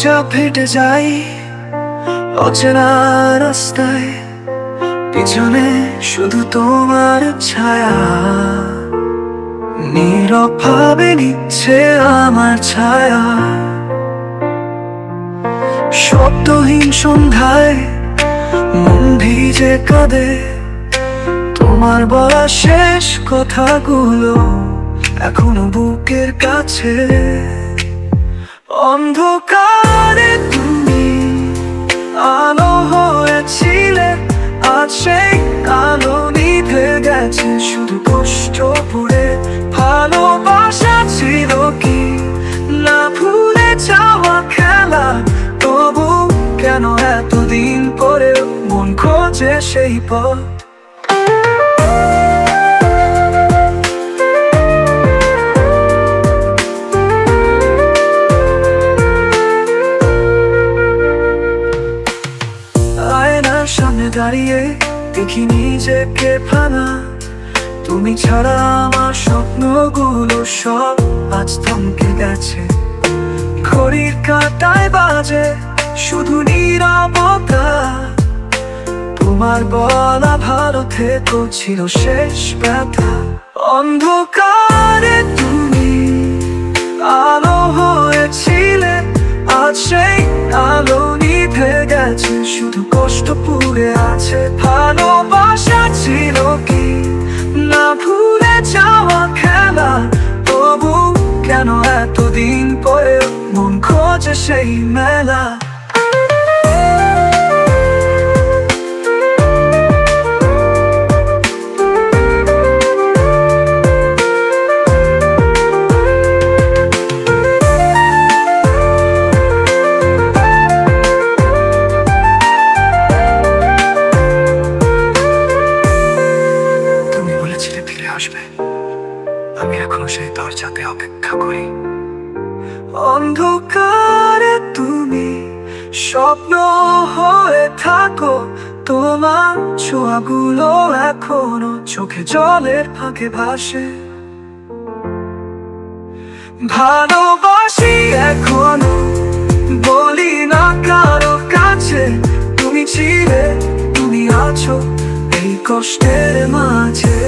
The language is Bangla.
চুপচাপ হেঁটে যাই অচেনা রাস্তায়, পিছনে শুধু তোমার ছায়া। নীরব ভাবে নিচ্ছে আমার ছায়া। শব্দহীন সন্ধ্যায় মন ভিজে কাঁদে, তোমার বলা শেষ কথাগুলো এখনো বুকের কাছে। অন্ধকারে তুমি আলো হয়েছিলে, আজ সেই আলো নিভে গেছে। শুধু কষ্ট পুড়ে ভালোবাসা ছিল কি না ভুলে যাওয়া খেলা। তবু কেন এতদিন পরে মন খোঁজে সেই পথ। আয়নার সামনে দাঁড়িয়ে দেখি নিজেকে ভাঙা। তুমি ছাড়া আমার স্বপ্নগুলো সব আজ থমকে গেছে। ঘড়ির কাঁটায় বাজে শুধু নীরবতা। তোমার বলা ভালো থেকো ছিল শেষ ব্যথা। অন্ধকারে তুমি আলো হয়েছিলে, আজ সেই আলো নিভে গেছে। শুধু কষ্ট পুড়ে আছে। ভালোবাসা ছিল কি না ভুলে যাওয়া খেলা। তবু কেন এতদিন পরে মন খোঁজে সেই মেলা। আমি এখনো সেই দরজাতে অপেক্ষা করি। অন্ধকারে তুমি স্বপ্ন হয়ে থাকো, তোমার ছোঁয়াগুলো এখনো চোখে জলের ফাঁকে ভাসে। ভালোবাসি এখনো, বলি না কারো কাছে। তুমি ছিলে, তুমি আছো এই কষ্টের মাঝে।